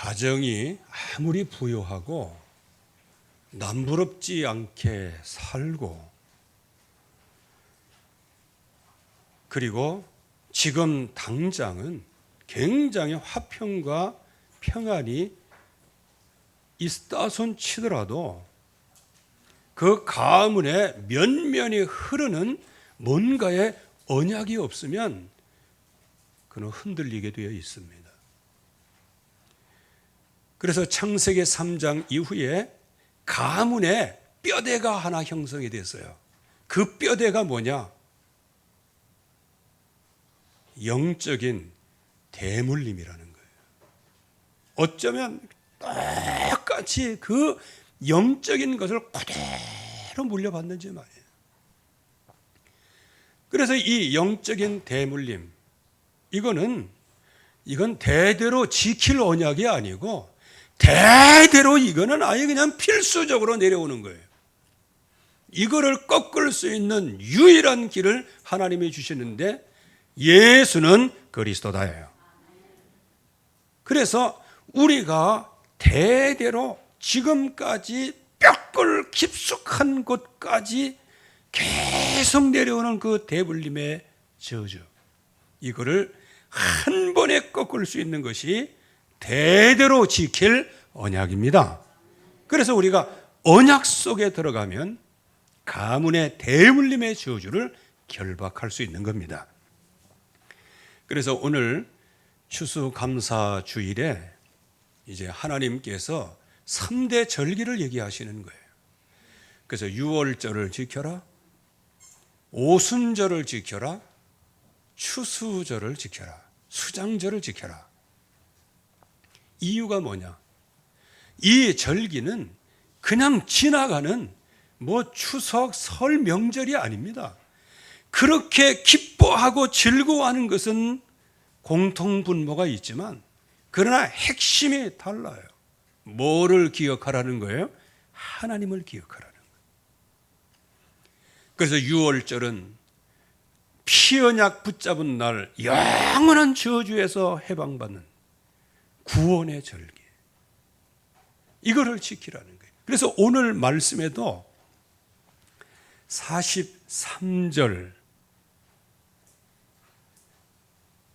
가정이 아무리 부유하고 남부럽지 않게 살고 그리고 지금 당장은 굉장히 화평과 평안이 있다손 치더라도 그 가문에 면면이 흐르는 뭔가의 언약이 없으면 그는 흔들리게 되어 있습니다. 그래서 창세기 3장 이후에 가문에 뼈대가 하나 형성이 됐어요. 그 뼈대가 뭐냐? 영적인 대물림이라는 거예요. 어쩌면 똑같이 그 영적인 것을 그대로 물려받는지 말이에요. 그래서 이 영적인 대물림, 이건 대대로 지킬 언약이 아니고 대대로 이거는 아예 그냥 필수적으로 내려오는 거예요. 이거를 꺾을 수 있는 유일한 길을 하나님이 주시는데 예수는 그리스도다예요. 그래서 우리가 대대로 지금까지 뼈골 깊숙한 곳까지 계속 내려오는 그 대물림의 저주, 이거를 한 번에 꺾을 수 있는 것이 대대로 지킬 언약입니다. 그래서 우리가 언약 속에 들어가면 가문의 대물림의 저주를 결박할 수 있는 겁니다. 그래서 오늘 추수감사주일에 이제 하나님께서 3대 절기를 얘기하시는 거예요. 그래서 유월절을 지켜라, 오순절을 지켜라, 추수절을 지켜라, 수장절을 지켜라. 이유가 뭐냐? 이 절기는 그냥 지나가는 추석, 설, 명절이 아닙니다. 그렇게 기뻐하고 즐거워하는 것은 공통분모가 있지만 그러나 핵심이 달라요. 뭐를 기억하라는 거예요? 하나님을 기억하라는 거예요. 그래서 유월절은 피언약 붙잡은 날 영원한 저주에서 해방받는 구원의 절기, 이거를 지키라는 거예요. 그래서 오늘 말씀에도 43절,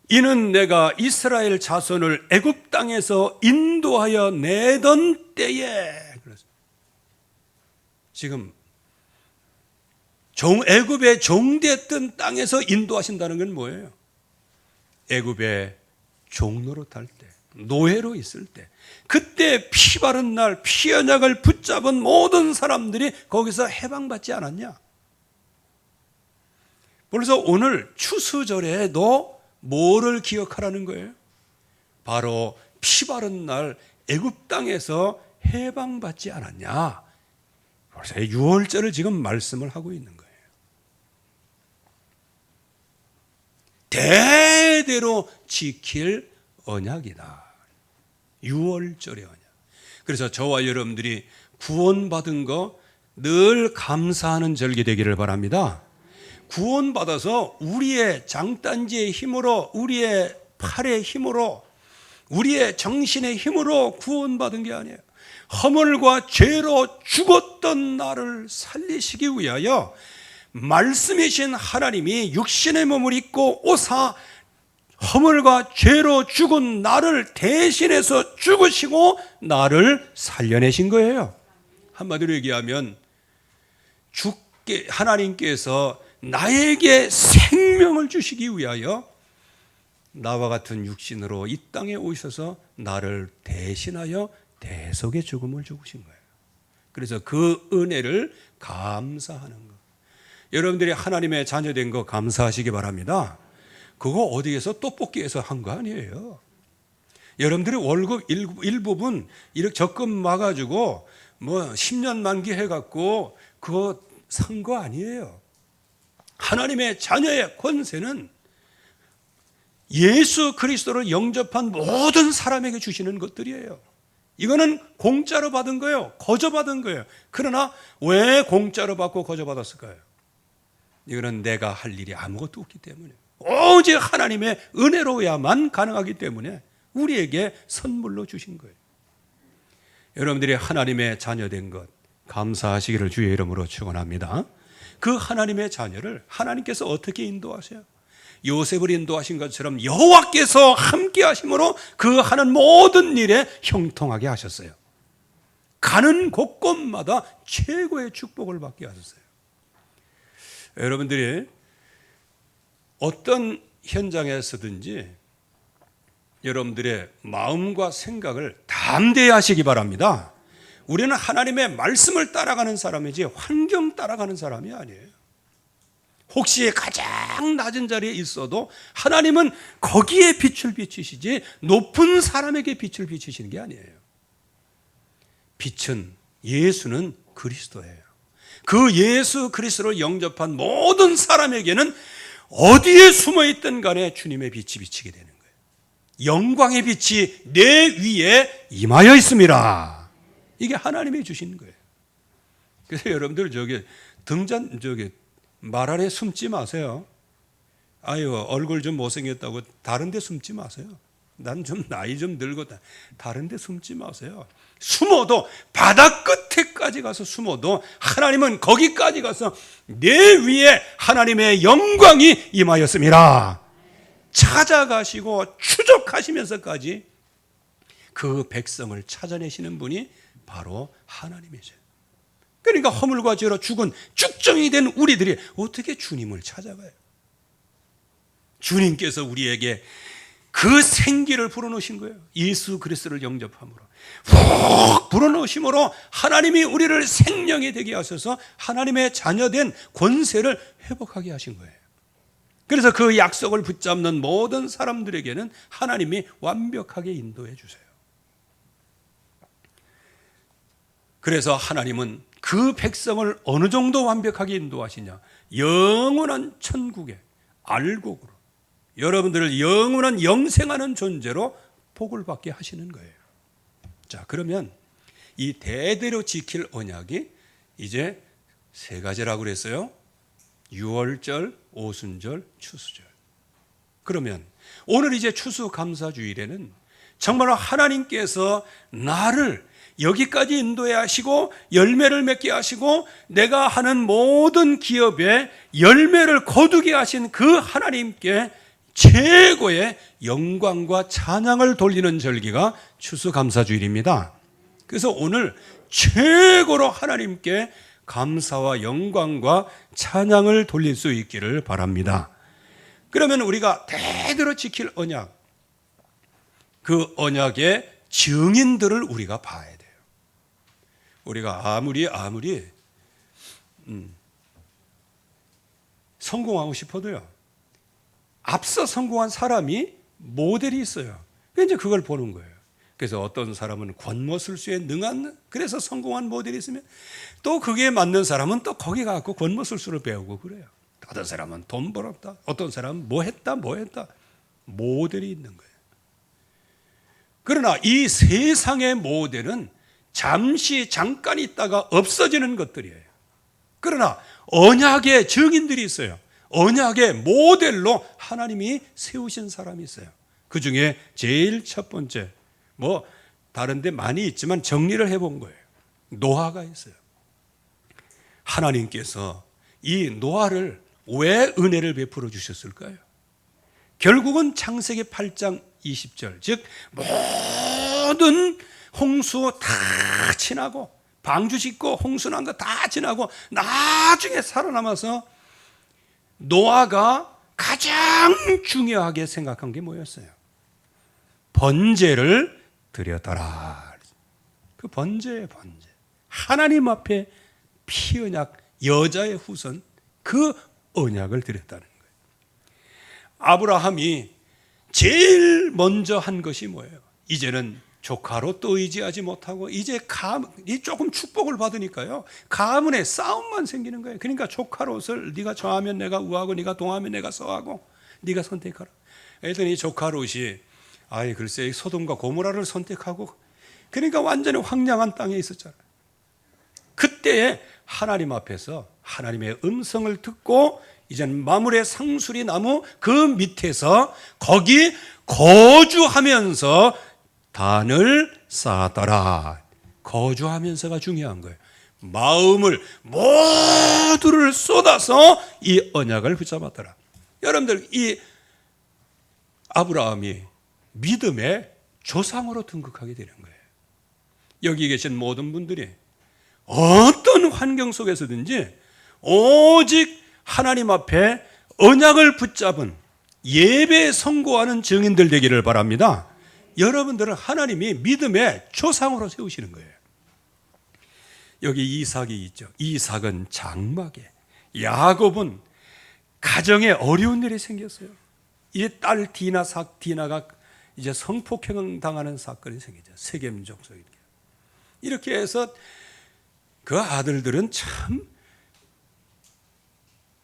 이는 내가 이스라엘 자손을 애굽 땅에서 인도하여 내던 때에, 지금 애굽의 종되었던 땅에서 인도하신다는 건 뭐예요? 애굽의 종노릇할 때, 노예로 있을 때, 그때 피 바른 날 피언약을 붙잡은 모든 사람들이 거기서 해방받지 않았냐? 그래서 오늘 추수절에도 뭐를 기억하라는 거예요? 바로 피 바른 날 애굽 땅에서 해방받지 않았냐? 그래서 유월절을 지금 말씀을 하고 있는 거예요. 대대로 지킬 언약이다. 유월절의 언약. 그래서 저와 여러분들이 구원받은 거 늘 감사하는 절기 되기를 바랍니다. 구원받아서 우리의 장단지의 힘으로, 우리의 팔의 힘으로, 우리의 정신의 힘으로 구원받은 게 아니에요. 허물과 죄로 죽었던 나를 살리시기 위하여 말씀이신 하나님이 육신의 몸을 입고 오사 허물과 죄로 죽은 나를 대신해서 죽으시고 나를 살려내신 거예요. 한마디로 얘기하면 하나님께서 나에게 생명을 주시기 위하여 나와 같은 육신으로 이 땅에 오셔서 나를 대신하여 대속의 죽음을 죽으신 거예요. 그래서 그 은혜를 감사하는 것. 여러분들이 하나님의 자녀된 거 감사하시기 바랍니다. 그거 어디에서 떡볶이에서 한 거 아니에요. 여러분들이 월급 일부분 이렇게 적금 막아주고 10년 만기 해갖고 그거 산 거 아니에요. 하나님의 자녀의 권세는 예수 그리스도를 영접한 모든 사람에게 주시는 것들이에요. 이거는 공짜로 받은 거예요. 거저 받은 거예요. 그러나 왜 공짜로 받고 거저 받았을까요? 이거는 내가 할 일이 아무것도 없기 때문에, 오직 하나님의 은혜로야만 가능하기 때문에 우리에게 선물로 주신 거예요. 여러분들이 하나님의 자녀된 것 감사하시기를 주의 이름으로 축원합니다. 그 하나님의 자녀를 하나님께서 어떻게 인도하세요? 요셉을 인도하신 것처럼 여호와께서 함께 하심으로 그 하는 모든 일에 형통하게 하셨어요. 가는 곳곳마다 최고의 축복을 받게 하셨어요. 여러분들이 어떤 현장에서든지 여러분들의 마음과 생각을 담대히 하시기 바랍니다. 우리는 하나님의 말씀을 따라가는 사람이지 환경 따라가는 사람이 아니에요. 혹시 가장 낮은 자리에 있어도 하나님은 거기에 빛을 비추시지 높은 사람에게 빛을 비추시는 게 아니에요. 빛은 예수는 그리스도예요. 그 예수 그리스도를 영접한 모든 사람에게는 어디에 숨어 있든 간에 주님의 빛이 비치게 되는 거예요. 영광의 빛이 내 위에 임하여 있습니다. 이게 하나님이 주신 거예요. 그래서 여러분들 말 아래 숨지 마세요. 아유, 얼굴 좀 못생겼다고 다른 데 숨지 마세요. 난 좀 나이 좀 늙었다. 다른 데 숨지 마세요. 숨어도 바다 끝에까지 가서 숨어도 하나님은 거기까지 가서 내 위에 하나님의 영광이 임하였습니다. 찾아가시고 추적하시면서까지 그 백성을 찾아내시는 분이 바로 하나님이죠. 그러니까 허물과 죄로 죽은 쭉정이 된 우리들이 어떻게 주님을 찾아가요? 주님께서 우리에게 그 생기를 불어넣으신 거예요. 예수 그리스도를 영접함으로 훅 불어넣으심으로 하나님이 우리를 생명이 되게 하셔서 하나님의 자녀된 권세를 회복하게 하신 거예요. 그래서 그 약속을 붙잡는 모든 사람들에게는 하나님이 완벽하게 인도해 주세요. 그래서 하나님은 그 백성을 어느 정도 완벽하게 인도하시냐? 영원한 천국의 알곡으로 여러분들을 영원한 영생하는 존재로 복을 받게 하시는 거예요. 자, 그러면 이 대대로 지킬 언약이 이제 세 가지라고 그랬어요. 유월절, 오순절, 추수절. 그러면 오늘 이제 추수감사주일에는 정말로 하나님께서 나를 여기까지 인도해 하시고 열매를 맺게 하시고 내가 하는 모든 기업에 열매를 거두게 하신 그 하나님께 최고의 영광과 찬양을 돌리는 절기가 추수감사주일입니다. 그래서 오늘 최고로 하나님께 감사와 영광과 찬양을 돌릴 수 있기를 바랍니다. 그러면 우리가 대대로 지킬 언약, 그 언약의 증인들을 우리가 봐야 돼요. 우리가 아무리 성공하고 싶어도요, 앞서 성공한 사람이 모델이 있어요. 이제 그걸 보는 거예요. 그래서 어떤 사람은 권모술수에 능한, 그래서 성공한 모델이 있으면 또 그게 맞는 사람은 또 거기 가서 권모술수를 배우고 그래요. 어떤 사람은 돈 벌었다, 어떤 사람은 뭐 했다 모델이 있는 거예요. 그러나 이 세상의 모델은 잠깐 있다가 없어지는 것들이에요. 그러나 언약의 증인들이 있어요. 언약의 모델로 하나님이 세우신 사람이 있어요. 그 중에 제일 첫 번째, 다른 데 많이 있지만 정리를 해본 거예요. 노아가 있어요. 하나님께서 이 노아를 왜 은혜를 베풀어 주셨을까요? 결국은 창세기 8장 20절, 즉 모든 홍수 다 지나고 방주 짓고 홍수 난 거 다 지나고 나중에 살아남아서 노아가 가장 중요하게 생각한 게 뭐였어요? 번제를 드렸더라. 그 번제예요, 번제. 하나님 앞에 피언약, 여자의 후손, 그 언약을 드렸다는 거예요. 아브라함이 제일 먼저 한 것이 뭐예요? 이제는 조카로 또 의지하지 못하고 이제 조금 축복을 받으니까요, 가문에 싸움만 생기는 거예요. 그러니까 조카롯을 네가 정하면 내가 우하고 네가 동하면 내가 서하고 네가 선택하라. 그랬더니 조카롯이 글쎄 소돔과 고모라를 선택하고, 그러니까 완전히 황량한 땅에 있었잖아요. 그때에 하나님 앞에서 하나님의 음성을 듣고 이제는 마물의 상수리 나무 그 밑에서 거기 거주하면서 단을 쌓았더라. 거주하면서가 중요한 거예요. 마음을 모두를 쏟아서 이 언약을 붙잡았더라. 여러분들, 이 아브라함이 믿음의 조상으로 등극하게 되는 거예요. 여기 계신 모든 분들이 어떤 환경 속에서든지 오직 하나님 앞에 언약을 붙잡은 예배에 성공하는 증인들 되기를 바랍니다. 여러분들은 하나님이 믿음의 조상으로 세우시는 거예요. 여기 이삭이 있죠. 이삭은 장막에, 야곱은 가정에 어려운 일이 생겼어요. 이 딸 디나가 이제 성폭행 당하는 사건이 생기죠. 세겜 족속 이렇게 해서 그 아들들은 참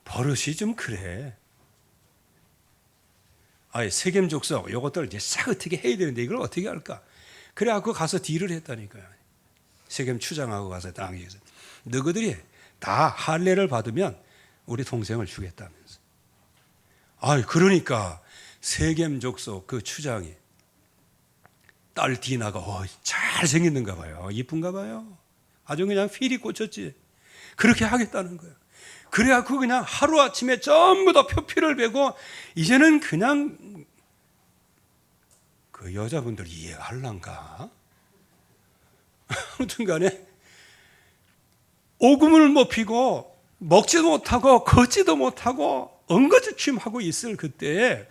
버릇이 좀 그래. 아예 세겜 족속 요것들 이제 싹 어떻게 해야 되는데 이걸 어떻게 할까? 그래갖고 가서 딜을 했다니까요. 세겜 추장하고 가서 당에서 너희들이 다 할례를 받으면 우리 동생을 주겠다면서. 그러니까 세겜 족속 그 추장이 딸 디나가 잘생겼는가 봐요. 이쁜가 봐요. 아주 그냥 필이 꽂혔지. 그렇게 하겠다는 거예요. 그래갖고 그냥 하루아침에 전부 다 표피를 베고 이제는 그냥 그 여자분들 이해할란가? 아무튼 간에 오금을 못 피고 먹지도 못하고 걷지도 못하고 엉거주춤하고 있을 그때에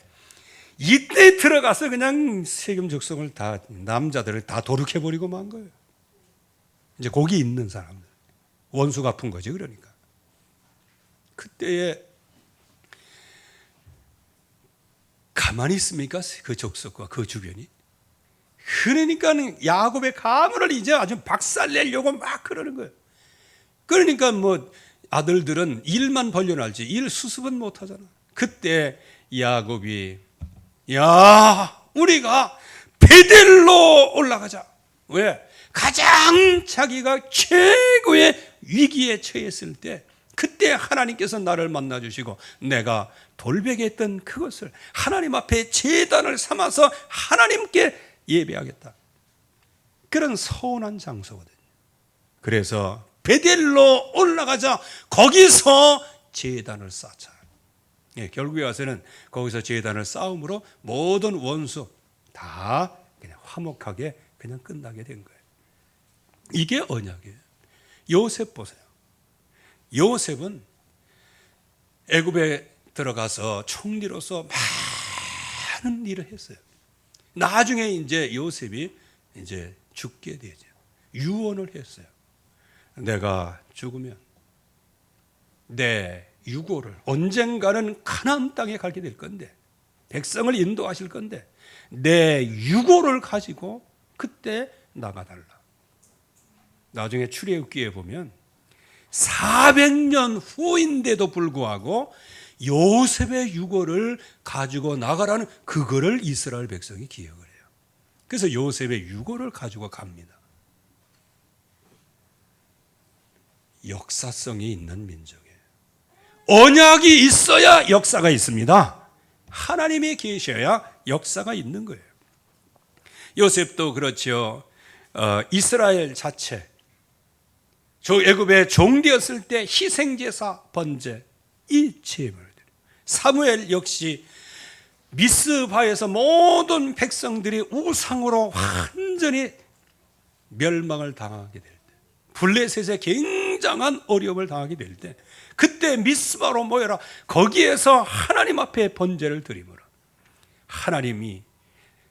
이때 들어가서 그냥 세겜 족속을 다 남자들을 다 도륙해버리고 만 거예요. 이제 거기 있는 사람들 원수 갚은 거지. 그러니까 그때에 가만히 있습니까? 그 족속과 그 주변이. 그러니까 야곱의 가문을 이제 아주 박살내려고 막 그러는 거예요. 그러니까 뭐 아들들은 일만 벌려날지 일 수습은 못하잖아. 그때 야곱이 우리가 베델로 올라가자. 왜? 가장 자기가 최고의 위기에 처했을 때 그때 하나님께서 나를 만나주시고 내가 돌베개했던 그것을 하나님 앞에 제단을 삼아서 하나님께 예배하겠다. 그런 서운한 장소거든요. 그래서 베델로 올라가자. 거기서 제단을 쌓자. 결국에 와서는 거기서 제단을 쌓음으로 모든 원수 다 그냥 화목하게 그냥 끝나게 된 거예요. 이게 언약이에요. 요셉 보세요. 요셉은 애굽에 들어가서 총리로서 많은 일을 했어요. 나중에 이제 요셉이 이제 죽게 되죠. 유언을 했어요. 내가 죽으면 내 유고를 언젠가는 가나안 땅에 가게 될 건데 백성을 인도하실 건데 내 유고를 가지고 그때 나가달라. 나중에 출애굽기에 보면 400년 후인데도 불구하고 요셉의 유고를 가지고 나가라는 그거를 이스라엘 백성이 기억을 해요. 그래서 요셉의 유고를 가지고 갑니다. 역사성이 있는 민족이에요. 언약이 있어야 역사가 있습니다. 하나님이 계셔야 역사가 있는 거예요. 요셉도 그렇죠. 이스라엘 자체 애굽의 종되었을 때 희생제사 번제 이 제물들. 사무엘 역시 미스바에서 모든 백성들이 우상으로 완전히 멸망을 당하게 될 때, 블레셋에 굉장한 어려움을 당하게 될 때, 그때 미스바로 모여라. 거기에서 하나님 앞에 번제를 드리므로 하나님이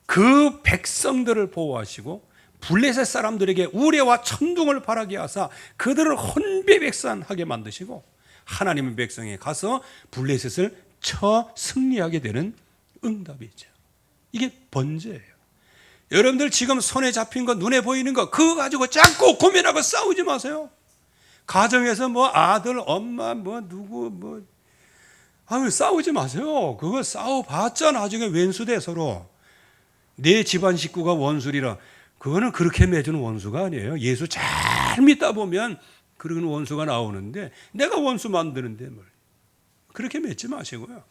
그 백성들을 보호하시고 블레셋 사람들에게 우레와 천둥을 바라게 하사 그들을 혼배백산하게 만드시고 하나님의 백성에 가서 블레셋을 쳐 승리하게 되는 응답이죠. 이게 번제예요. 여러분들 지금 손에 잡힌 거, 눈에 보이는 거 그거 가지고 자꾸 고민하고 싸우지 마세요. 가정에서 뭐 아들, 엄마, 뭐 누구 싸우지 마세요. 그거 싸워봤자 나중에 왼수돼 서로. 내 집안 식구가 원수리라. 그거는 그렇게 맺은 원수가 아니에요. 예수 잘 믿다 보면 그런 원수가 나오는데 내가 원수 만드는데 뭘. 그렇게 맺지 마시고요.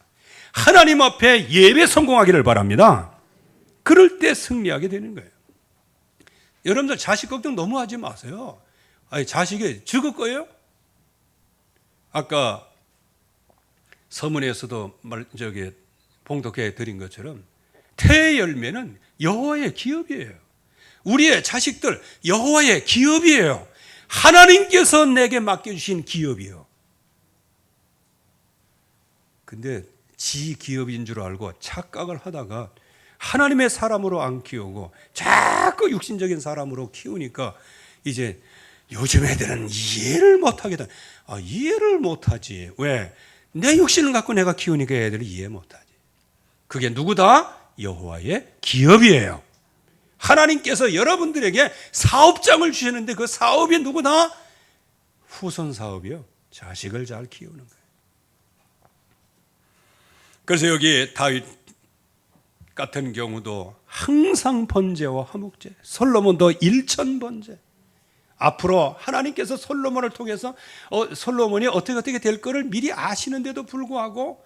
하나님 앞에 예배 성공하기를 바랍니다. 그럴 때 승리하게 되는 거예요. 여러분들 자식 걱정 너무 하지 마세요. 아니, 자식이 죽을 거예요? 아까 서문에서도 봉독해 드린 것처럼 태의 열매는 여호와의 기업이에요. 우리의 자식들 여호와의 기업이에요. 하나님께서 내게 맡겨주신 기업이에요. 근데 지 기업인 줄 알고 착각을 하다가 하나님의 사람으로 안 키우고 자꾸 육신적인 사람으로 키우니까 이제 요즘 애들은 이해를 못하게 돼. 이해를 못하지. 왜? 내 육신을 갖고 내가 키우니까 애들이 이해 못하지. 그게 누구다? 여호와의 기업이에요. 하나님께서 여러분들에게 사업장을 주셨는데 그 사업이 누구다? 후손 사업이요. 자식을 잘 키우는 거예요. 그래서 여기 다윗 같은 경우도 항상 번제와 화목제, 솔로몬도 일천번제. 앞으로 하나님께서 솔로몬을 통해서 솔로몬이 어떻게 될 거를 미리 아시는데도 불구하고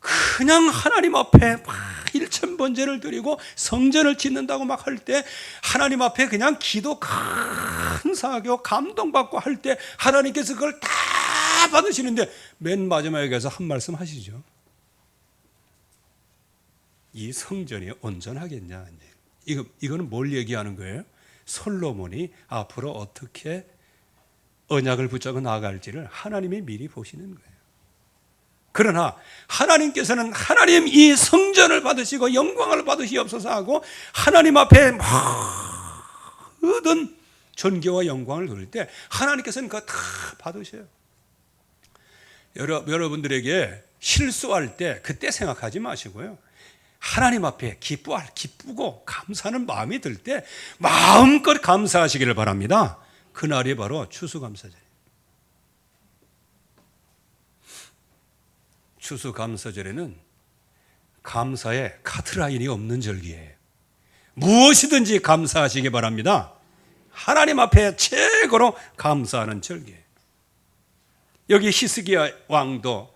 그냥 하나님 앞에 막 일천번제를 드리고 성전을 짓는다고 막 할 때 하나님 앞에 그냥 기도 감사하고 감동받고 할 때 하나님께서 그걸 다 받으시는데 맨 마지막에 가서 한 말씀 하시죠. 이 성전이 온전하겠냐. 이거는 뭘 얘기하는 거예요? 솔로몬이 앞으로 어떻게 언약을 붙잡고 나아갈지를 하나님이 미리 보시는 거예요. 그러나 하나님께서는 하나님 이 성전을 받으시고 영광을 받으시옵소서 하고 하나님 앞에 모든 존귀와 영광을 돌릴 때 하나님께서는 그거 다 받으셔요. 여러분들에게 실수할 때 그때 생각하지 마시고요. 하나님 앞에 기쁘고 감사하는 마음이 들 때 마음껏 감사하시기를 바랍니다. 그날이 바로 추수감사절이에요. 추수감사절에는 감사에 카트라인이 없는 절기예요. 무엇이든지 감사하시기 바랍니다. 하나님 앞에 최고로 감사하는 절기예요. 여기 히스기야 왕도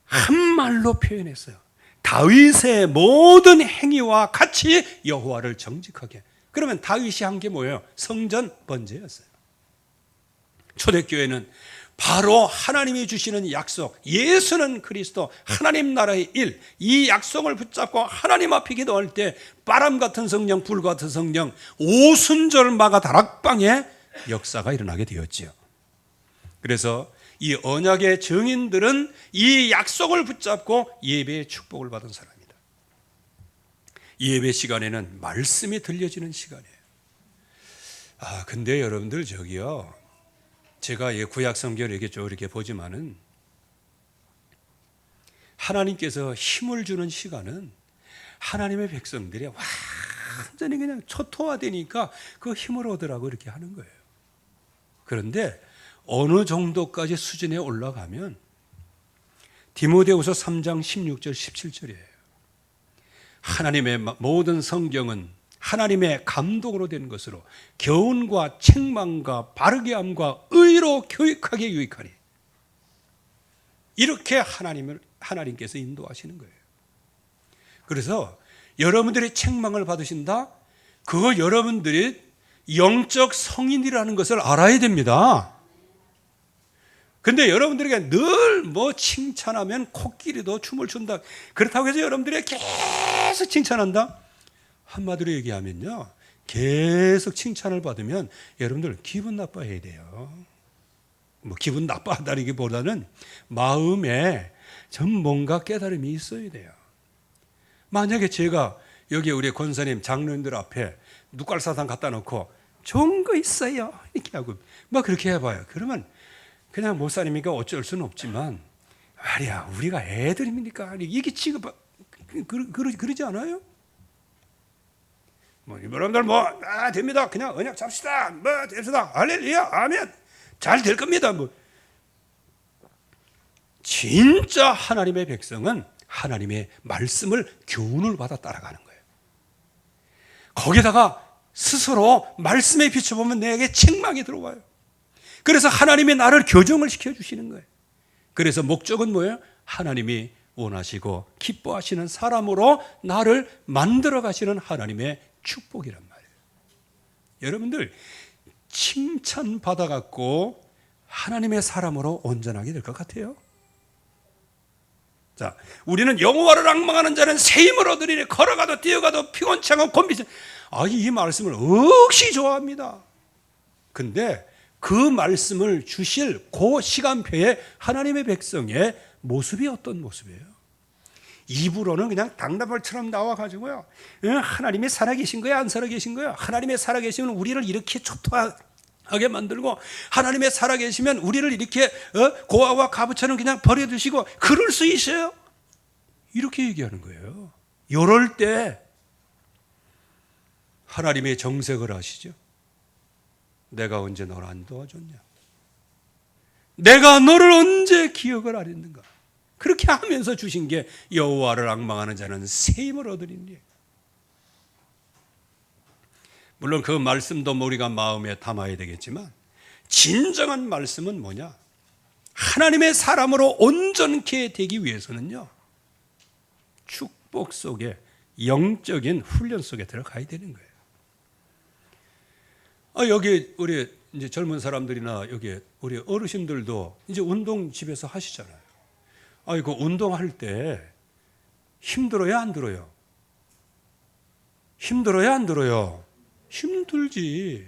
한 말로 표현했어요. 다윗의 모든 행위와 같이 여호와를 정직하게. 그러면 다윗이 한 게 뭐예요? 성전 번제였어요. 초대교회는 바로 하나님이 주시는 약속, 예수는 그리스도, 하나님 나라의 일, 이 약속을 붙잡고 하나님 앞에 기도할 때 바람 같은 성령, 불 같은 성령, 오순절마가 다락방의 역사가 일어나게 되었지요. 그래서 이 언약의 증인들은 이 약속을 붙잡고 예배의 축복을 받은 사람이다. 예배 시간에는 말씀이 들려지는 시간이에요. 근데 여러분들 저기요, 제가 구약 성경을 이렇게 보지만은 하나님께서 힘을 주는 시간은 하나님의 백성들이 완전히 그냥 초토화되니까 그 힘을 얻으라고 이렇게 하는 거예요. 그런데 어느 정도까지 수준에 올라가면 디모데후서 3장 16절 17절이에요. 하나님의 모든 성경은 하나님의 감독으로 된 것으로 교훈과 책망과 바르게 함과 의로 교육하게 유익하니. 이렇게 하나님께서 인도하시는 거예요. 그래서 여러분들이 책망을 받으신다? 그거 여러분들이 영적 성인이라는 것을 알아야 됩니다. 근데 여러분들에게 늘 칭찬하면 코끼리도 춤을 춘다. 그렇다고 해서 여러분들이 계속 칭찬한다? 한마디로 얘기하면요, 계속 칭찬을 받으면 여러분들 기분 나빠해야 돼요. 기분 나빠하다기보다는 마음에 좀 뭔가 깨달음이 있어야 돼요. 만약에 제가 여기 우리 권사님 장로님들 앞에 눕갈사탕 갖다 놓고 좋은 거 있어요 이렇게 하고 그렇게 해봐요. 그러면 그냥 목사님이니까 어쩔 수는 없지만 말이야, 우리가 애들입니까? 이게 취급 그러지 않아요? 여러분들 됩니다. 그냥 언약 잡시다. 됩시다. 할렐루야. 아멘. 잘 될 겁니다. 진짜 하나님의 백성은 하나님의 말씀을 교훈을 받아 따라가는 거예요. 거기다가 스스로 말씀에 비춰보면 내게 책망이 들어와요. 그래서 하나님이 나를 교정을 시켜주시는 거예요. 그래서 목적은 뭐예요? 하나님이 원하시고 기뻐하시는 사람으로 나를 만들어 가시는 하나님의 축복이란 말이에요. 여러분들 칭찬 받아갖고 하나님의 사람으로 온전하게 될 것 같아요. 자, 우리는 여호와를 앙망하는 자는 새 힘을 얻으리니 걸어가도 뛰어가도 피곤치 않고 곤비지. 이 말씀을 억시 좋아합니다. 근데 그 말씀을 주실 그 시간표에 하나님의 백성의 모습이 어떤 모습이에요? 입으로는 그냥 당나발처럼 나와가지고요, 하나님이 살아계신 거야, 안 살아계신 거야? 하나님의 살아계시면 우리를 이렇게 초토하게 만들고, 하나님의 살아계시면 우리를 이렇게 고아와 가부처럼 그냥 버려두시고, 그럴 수 있어요? 이렇게 얘기하는 거예요. 이럴 때 하나님의 정색을 하시죠. 내가 언제 너를 안 도와줬냐? 내가 너를 언제 기억을 안 했는가? 그렇게 하면서 주신 게 여호와를 앙망하는 자는 새 힘을 얻으리니. 물론 그 말씀도 우리가 마음에 담아야 되겠지만 진정한 말씀은 뭐냐? 하나님의 사람으로 온전케 되기 위해서는요, 축복 속에 영적인 훈련 속에 들어가야 되는 거예요. 여기 우리 이제 젊은 사람들이나 여기 우리 어르신들도 이제 운동 집에서 하시잖아요. 그 운동할 때 힘들어요, 안 들어요? 힘들어요, 안 들어요? 힘들지.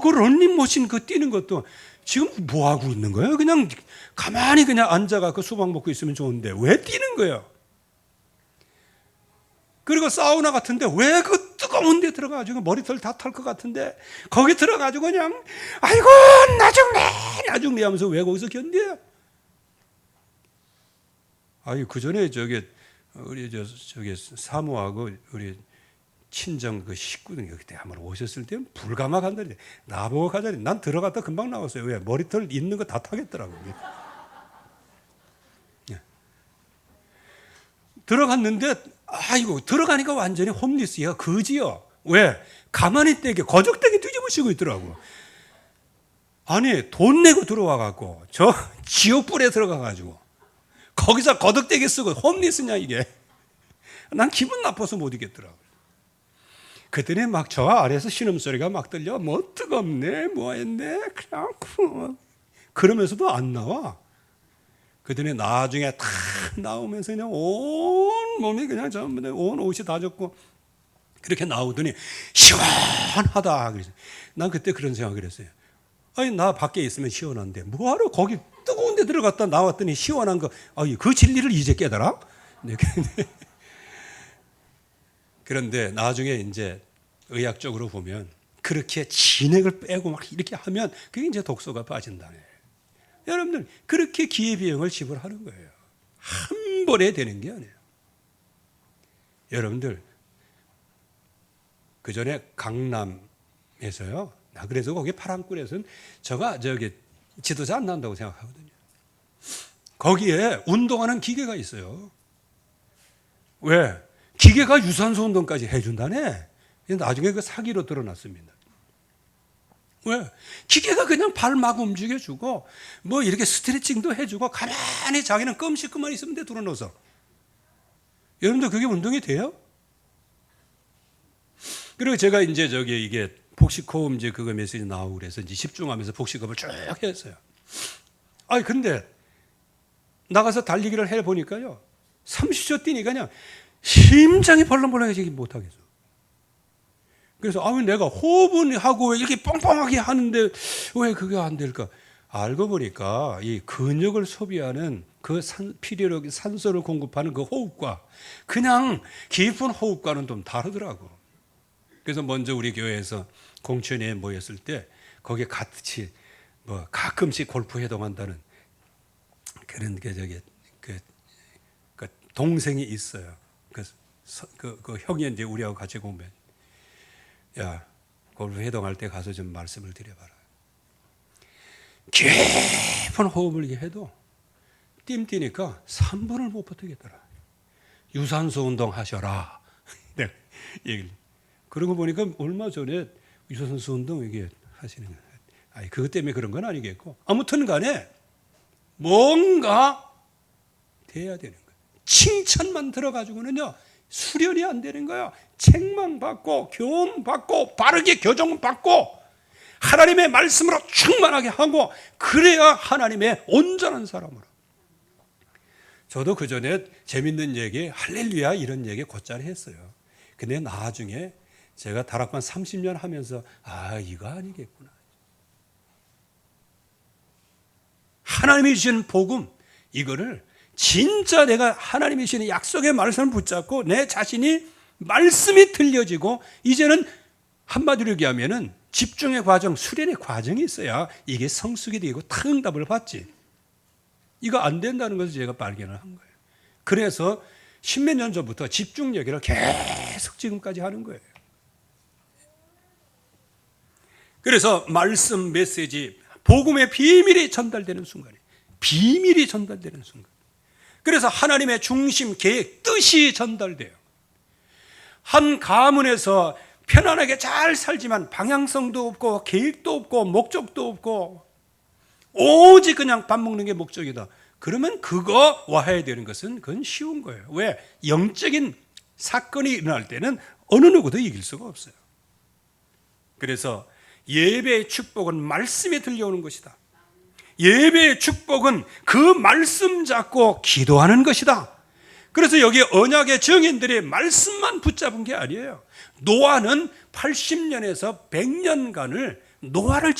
그 런닝머신 그 뛰는 것도 지금 뭐 하고 있는 거예요? 그냥 가만히 그냥 앉아갖고 수박 먹고 있으면 좋은데 왜 뛰는 거예요? 그리고 사우나 같은데 왜 그 뜨거운 데 들어가가지고 머리털 다 탈 것 같은데 거기 들어가지고 그냥 아이고 나중내 하면서 왜 거기서 견뎌요? 그 전에 우리 사모하고 우리 친정 그 식구들 그때 한번 오셨을 때 불가마 간다니 나보고 가자니 난 들어갔다 금방 나왔어요. 왜? 머리털 있는 거 다 타겠더라고요. 들어갔는데 들어가니까 완전히 홈리스야. 거지요. 왜? 가만히 떼게 거적대게 뒤집어쓰고 있더라고. 아니 돈 내고 들어와갖고 저 지옥불에 들어가가지고 거기서 거덕대게 쓰고 홈리스냐 이게. 난 기분 나빠서 못 이겠더라고요. 그랬더니 막 저 아래에서 신음소리가 막 들려. 뭐 뜨겁네 뭐 했네 그냥 그러면서도 안 나와. 그랬더니 나중에 다 나오면서 그냥 온 몸이 그냥 전부 온 옷이 다 젖고 그렇게 나오더니 시원하다. 그래서 난 그때 그런 생각을 했어요. 나 밖에 있으면 시원한데 뭐하러 거기 뜨거운 데 들어갔다 나왔더니 시원한 거. 그 진리를 이제 깨달아? 그런데 나중에 이제 의학적으로 보면 그렇게 진액을 빼고 막 이렇게 하면 그게 이제 독소가 빠진다네. 여러분들 그렇게 기회비용을 지불하는 거예요. 한 번에 되는 게 아니에요. 여러분들 그 전에 강남에서요. 나 그래서 거기 파랑굴에서는 저기 지도자 안 난다고 생각하거든요. 거기에 운동하는 기계가 있어요. 왜? 기계가 유산소 운동까지 해준다네. 나중에 그 사기로 드러났습니다. 왜? 기계가 그냥 발 막 움직여주고 뭐 이렇게 스트레칭도 해주고 가만히 자기는 껌씩만 있으면 돼. 들어넣어서. 여러분들 그게 운동이 돼요? 그리고 제가 이제 이게 복식호흡 이제 그거 메시지 나오고 그래서 이제 집중하면서 복식호흡을 쭉 했어요. 근데 나가서 달리기를 해 보니까요. 30초 뛰니까 그냥 심장이 벌렁벌렁해지기 못하겠어. 그래서 내가 호흡은 하고 왜 이렇게 뻥뻥하게 하는데 왜 그게 안 될까? 알고 보니까 이 근육을 소비하는 그 필요로 산소를 공급하는 그 호흡과 그냥 깊은 호흡과는 좀 다르더라고. 그래서 먼저 우리 교회에서 공천회에 모였을 때 거기에 같이 뭐 가끔씩 골프 회동한다는 그런 그 동생이 있어요. 그 형이 이제 우리하고 같이 공부해. 야, 골프 회동할 때 가서 좀 말씀을 드려봐라. 깊은 호흡을 해도 띵 뛰니까 3분을 못 버티겠더라. 유산소 운동 하셔라. 내가 얘기를. 그러고 보니까 얼마 전에 유산소 운동 이게 하시는 거예요. 그것 때문에 그런 건 아니겠고. 아무튼 간에 뭔가 돼야 되는 거예요. 칭찬만 들어가지고는요, 수련이 안 되는 거예요. 책망 받고 교훈 받고 바르게 교정 받고 하나님의 말씀으로 충만하게 하고, 그래야 하나님의 온전한 사람으로. 저도 그 전에 재밌는 얘기, 할렐루야 이런 얘기 곧잘 했어요. 근데 나중에 제가 다락방 30년 하면서 이거 아니겠구나. 하나님이 주신 복음, 이거를 진짜 내가 하나님이 주신 약속의 말씀을 붙잡고 내 자신이 말씀이 들려지고, 이제는 한마디로 얘기하면은 집중의 과정, 수련의 과정이 있어야 이게 성숙이 되고 응답을 받지. 이거 안 된다는 것을 제가 발견을 한 거예요. 그래서 십몇 년 전부터 집중 얘기를 계속 지금까지 하는 거예요. 그래서 말씀 메시지, 복음의 비밀이 전달되는 순간에, 비밀이 전달되는 순간, 그래서 하나님의 중심, 계획, 뜻이 전달돼요. 한 가문에서 편안하게 잘 살지만 방향성도 없고 계획도 없고 목적도 없고 오직 그냥 밥 먹는 게 목적이다. 그러면 그거 와야 되는 것은 그건 쉬운 거예요. 왜? 영적인 사건이 일어날 때는 어느 누구도 이길 수가 없어요. 그래서 예배의 축복은 말씀에 들려오는 것이다. 예배의 축복은 그 말씀 잡고 기도하는 것이다. 그래서 여기 언약의 증인들이 말씀만 붙잡은 게 아니에요. 노아는 80년에서 100년간을 노아를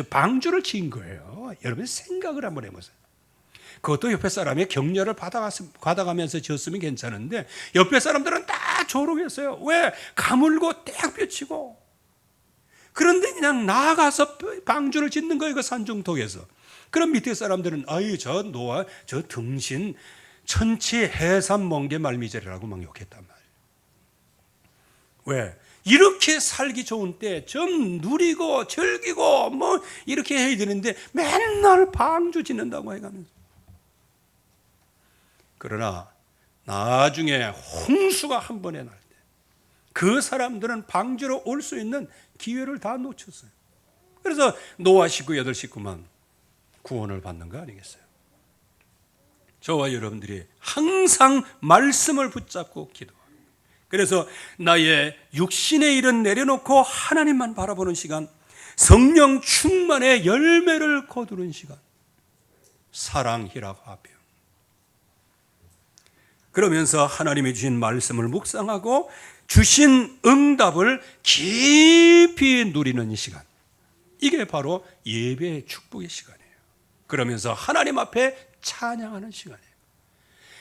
방주를 지은 거예요. 여러분 생각을 한번 해보세요. 그것도 옆에 사람의 격려를 받아가면서 지었으면 괜찮은데, 옆에 사람들은 다 조롱했어요. 왜? 가물고 떼약볕이고. 그런데 그냥 나아가서 방주를 짓는 거예요, 그 산중독에서. 그럼 밑에 사람들은 저 노아 저 등신 천치 해산 멍게 말미잘이라고 막 욕했단 말이에요. 왜? 이렇게 살기 좋은 때 좀 누리고 즐기고 뭐 이렇게 해야 되는데 맨날 방주 짓는다고 해가면서. 그러나 나중에 홍수가 한 번에 날 때 그 사람들은 방주로 올 수 있는 기회를 다 놓쳤어요. 그래서 노아 식구 8식구만 구원을 받는 거 아니겠어요? 저와 여러분들이 항상 말씀을 붙잡고 기도하고, 그래서 나의 육신의 일은 내려놓고 하나님만 바라보는 시간, 성령 충만의 열매를 거두는 시간, 사랑, 희락, 화평. 그러면서 하나님이 주신 말씀을 묵상하고 주신 응답을 깊이 누리는 시간, 이게 바로 예배의 축복의 시간이에요. 그러면서 하나님 앞에 찬양하는 시간이에요.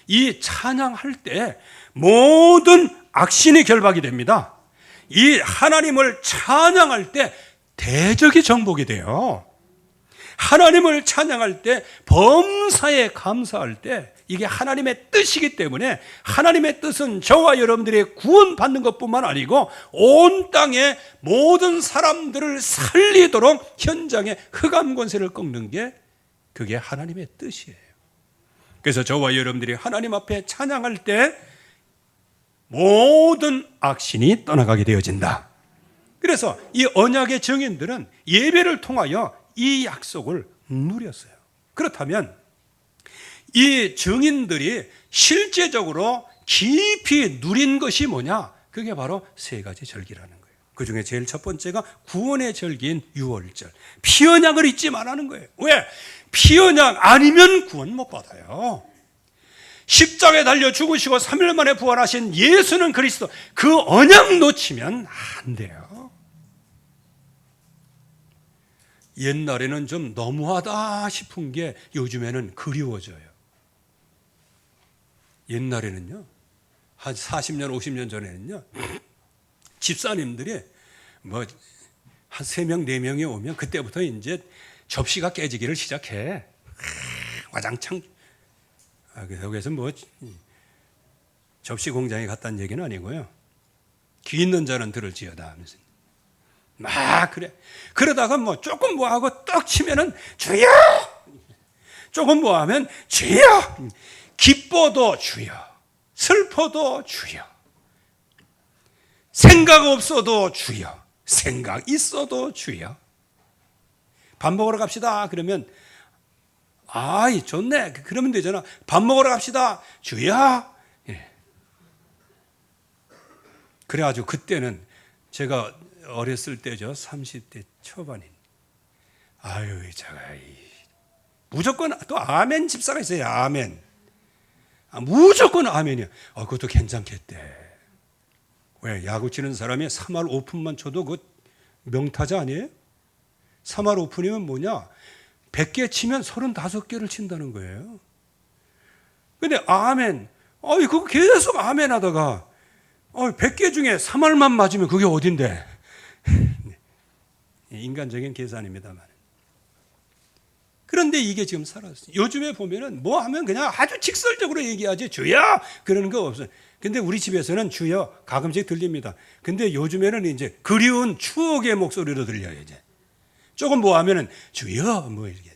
이 찬양할 때 모든 악신이 결박이 됩니다. 이 하나님을 찬양할 때 대적이 정복이 돼요. 하나님을 찬양할 때, 범사에 감사할 때, 이게 하나님의 뜻이기 때문에 하나님의 뜻은 저와 여러분들이 구원받는 것뿐만 아니고 온 땅의 모든 사람들을 살리도록 현장에 흑암 권세를 꺾는 게 그게 하나님의 뜻이에요. 그래서 저와 여러분들이 하나님 앞에 찬양할 때 모든 악신이 떠나가게 되어진다. 그래서 이 언약의 증인들은 예배를 통하여 이 약속을 누렸어요. 그렇다면 이 증인들이 실제적으로 깊이 누린 것이 뭐냐? 그게 바로 3가지 절기라는 거예요. 그 중에 제일 첫 번째가 구원의 절기인 유월절. 피언약을 잊지 말라는 거예요. 왜? 피언약 아니면 구원 못 받아요. 십자가에 달려 죽으시고 3일 만에 부활하신 예수는 그리스도, 그 언약 놓치면 안 돼요. 옛날에는 좀 너무하다 싶은 게 요즘에는 그리워져요. 옛날에는요, 한 40년, 50년 전에는요, 집사님들이 뭐 한 3명, 4명이 오면 그때부터 이제 접시가 깨지기를 시작해. 와장창. 그래서 뭐 접시 공장에 갔다는 얘기는 아니고요. 귀 있는 자는 들을지어다 하면서 막 그래. 그러다가 뭐 조금 뭐 하고 떡 치면은 주여. 조금 뭐 하면 주여. 기뻐도 주여. 슬퍼도 주여. 생각 없어도 주여. 생각 있어도 주여. 밥 먹으러 갑시다. 그러면 아이 좋네. 그러면 되잖아. 밥 먹으러 갑시다. 주여. 예. 그래가지고 그때는 제가 어렸을 때죠. 30대 초반인. 아유, 제가 무조건 또 아멘 집사가 있어요. 아멘. 무조건 아멘이야. 그것도 괜찮겠대. 왜? 야구 치는 사람이 3할 오픈만 쳐도 그 명타자 아니에요? 3할 오픈이면 뭐냐? 100개 치면 35개를 친다는 거예요. 근데 아멘. 그거 계속 아멘 하다가 100개 중에 3할만 맞으면 그게 어딘데? 인간적인 계산입니다만. 그런데 이게 지금 사라졌어요. 요즘에 보면은 뭐 하면 그냥 아주 직설적으로 얘기하지 주여 그러는 거 없어요. 근데 우리 집에서는 주여 가끔씩 들립니다. 근데 요즘에는 이제 그리운 추억의 목소리로 들려요. 이제 조금 뭐 하면은 주여 뭐 이렇게.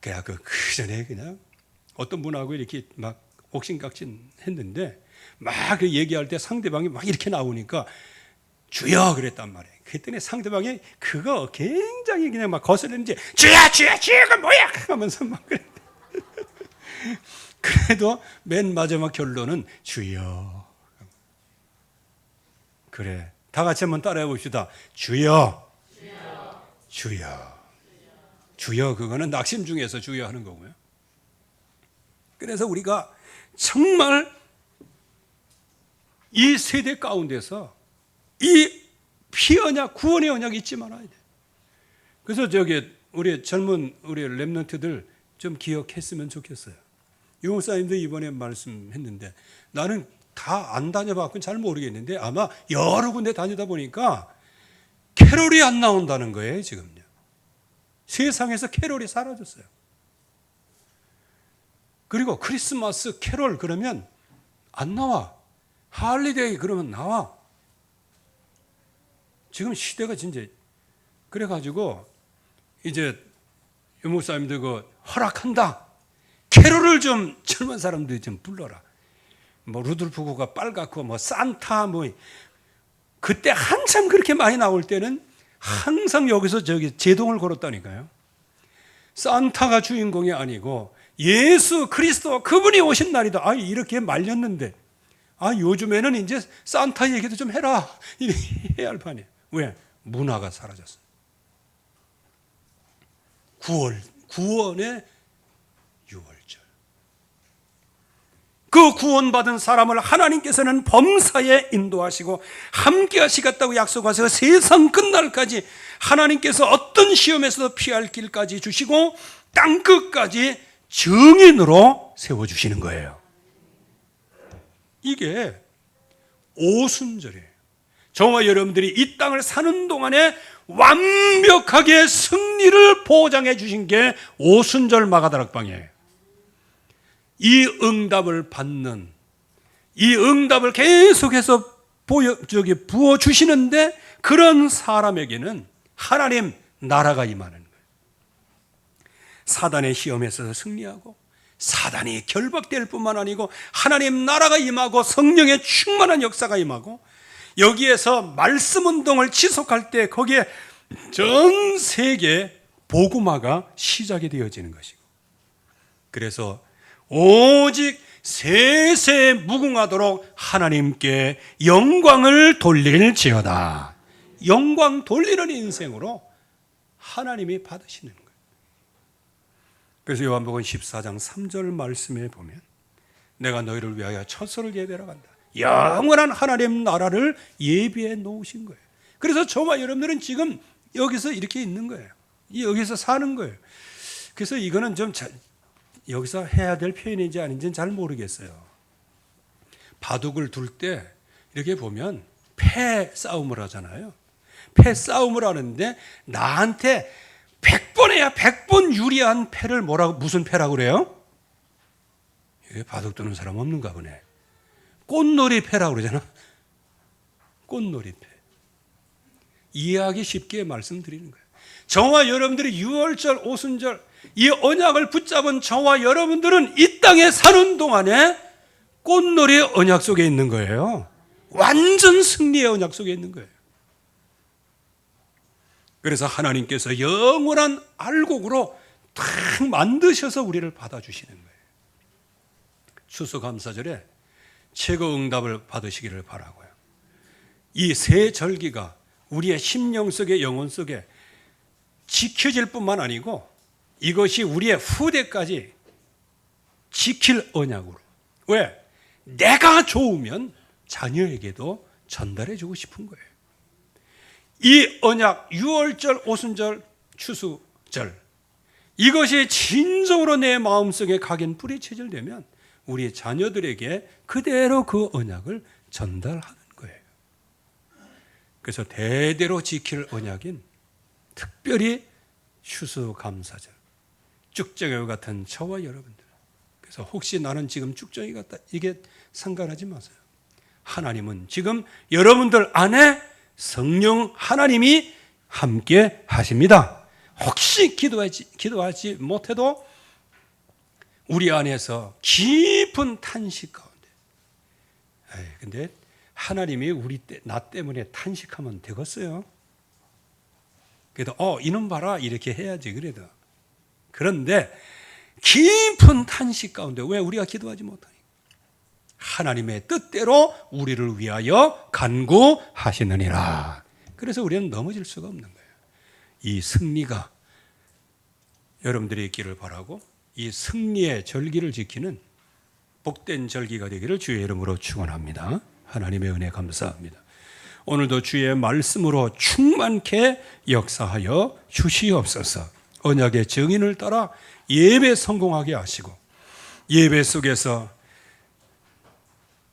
그래갖고 그 전에 그냥 어떤 분하고 이렇게 막 옥신각신 했는데 막 그 얘기할 때 상대방이 막 이렇게 나오니까 주여 그랬단 말이에요. 그랬더니 상대방이 그거 굉장히 그냥 막 거슬리는지 주여 주여 주여가 뭐야 하면서 막 그래. 그래도 맨 마지막 결론은 주여. 그래, 다 같이 한번 따라해 봅시다. 주여 주여 주여. 그거는 낙심 중에서 주여 하는 거고요. 그래서 우리가 정말 이 세대 가운데서 이 피언약, 구원의 언약이 잊지 말아야 돼. 그래서 우리 젊은 우리 렘넌트들 좀 기억했으면 좋겠어요. 유 목사님도 이번에 말씀했는데 나는 다 안 다녀봤고 잘 모르겠는데 아마 여러 군데 다니다 보니까 캐롤이 안 나온다는 거예요, 지금요. 세상에서 캐롤이 사라졌어요. 그리고 크리스마스 캐롤 그러면 안 나와. 할리데이 그러면 나와. 지금 시대가 진짜 그래가지고 이제 유 목사님들 그 허락한다. 캐롤을 좀 젊은 사람들이 좀 불러라. 뭐 루돌프 구가 빨갛고 뭐 산타 뭐 그때 한참 그렇게 많이 나올 때는 항상 여기서 제동을 걸었다니까요. 산타가 주인공이 아니고 예수 그리스도 그분이 오신 날이다. 이렇게 말렸는데 요즘에는 이제 산타 얘기도 좀 해라. 해야 할 판이에요. 왜? 문화가 사라졌어요. 구원의 유월절. 그 구원받은 사람을 하나님께서는 범사에 인도하시고 함께 하시겠다고 약속하셔서 세상 끝날까지 하나님께서 어떤 시험에서도 피할 길까지 주시고 땅끝까지 증인으로 세워주시는 거예요. 이게 오순절이에요. 저와 여러분들이 이 땅을 사는 동안에 완벽하게 승리를 보장해 주신 게 오순절 마가다락방이에요. 이 응답을 받는, 이 응답을 계속해서 부어주시는데 그런 사람에게는 하나님 나라가 임하는 거예요. 사단의 시험에서 승리하고 사단이 결박될 뿐만 아니고 하나님 나라가 임하고 성령의 충만한 역사가 임하고 여기에서 말씀 운동을 지속할 때 거기에 전 세계 복음화가 시작이 되어지는 것이고 그래서 오직 세세 무궁하도록 하나님께 영광을 돌릴지어다. 영광 돌리는 인생으로 하나님이 받으시는 거예요. 그래서 요한복음 14장 3절 말씀에 보면 내가 너희를 위하여 처소를 예배하러 간다. 영원한 하나님 나라를 예비해 놓으신 거예요. 그래서 저와 여러분들은 지금 여기서 이렇게 있는 거예요. 여기서 사는 거예요. 그래서 이거는 좀 여기서 해야 될 표현인지 아닌지는 잘 모르겠어요. 바둑을 둘 때 이렇게 보면 패 싸움을 하잖아요. 패 싸움을 하는데 나한테 100번 해야 100번 유리한 패를 무슨 패라고 그래요? 이게 바둑 두는 사람 없는가 보네. 꽃놀이 패라고 그러잖아. 꽃놀이 패. 이해하기 쉽게 말씀드리는 거예요. 저와 여러분들이 유월절, 오순절 이 언약을 붙잡은 저와 여러분들은 이 땅에 사는 동안에 꽃놀이의 언약 속에 있는 거예요. 완전 승리의 언약 속에 있는 거예요. 그래서 하나님께서 영원한 알곡으로 딱 만드셔서 우리를 받아주시는 거예요. 추수감사절에 최고 응답을 받으시기를 바라고요. 이 세 절기가 우리의 심령 속에 영혼 속에 지켜질 뿐만 아니고 이것이 우리의 후대까지 지킬 언약으로. 왜? 내가 좋으면 자녀에게도 전달해 주고 싶은 거예요. 이 언약, 유월절, 오순절, 추수절, 이것이 진정으로 내 마음속에 각인 뿌리 체질되면 우리 자녀들에게 그대로 그 언약을 전달하는 거예요. 그래서 대대로 지킬 언약인 특별히 추수감사절, 쭉정이와 같은 저와 여러분들. 그래서 혹시 나는 지금 쭉정이 같다, 이게 상관하지 마세요. 하나님은 지금 여러분들 안에 성령 하나님이 함께 하십니다. 혹시 기도하지 못해도 우리 안에서 깊은 탄식 가운데. 근데 하나님이 나 때문에 탄식하면 되겠어요? 그래도 이놈 봐라 이렇게 해야지 그래도. 그런데 깊은 탄식 가운데 왜 우리가 기도하지 못하니? 하나님의 뜻대로 우리를 위하여 간구하시느니라. 그래서 우리는 넘어질 수가 없는 거예요. 이 승리가 여러분들이 있기를 바라고, 이 승리의 절기를 지키는 복된 절기가 되기를 주의 이름으로 축원합니다. 하나님의 은혜 감사합니다. 오늘도 주의 말씀으로 충만케 역사하여 주시옵소서. 언약의 증인을 따라 예배 성공하게 하시고, 예배 속에서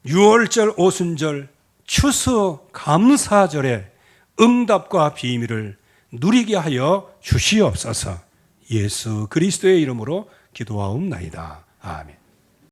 유월절, 오순절, 추수 감사절의 응답과 비밀을 누리게 하여 주시옵소서. 예수 그리스도의 이름으로 기도하옵나이다. 아멘.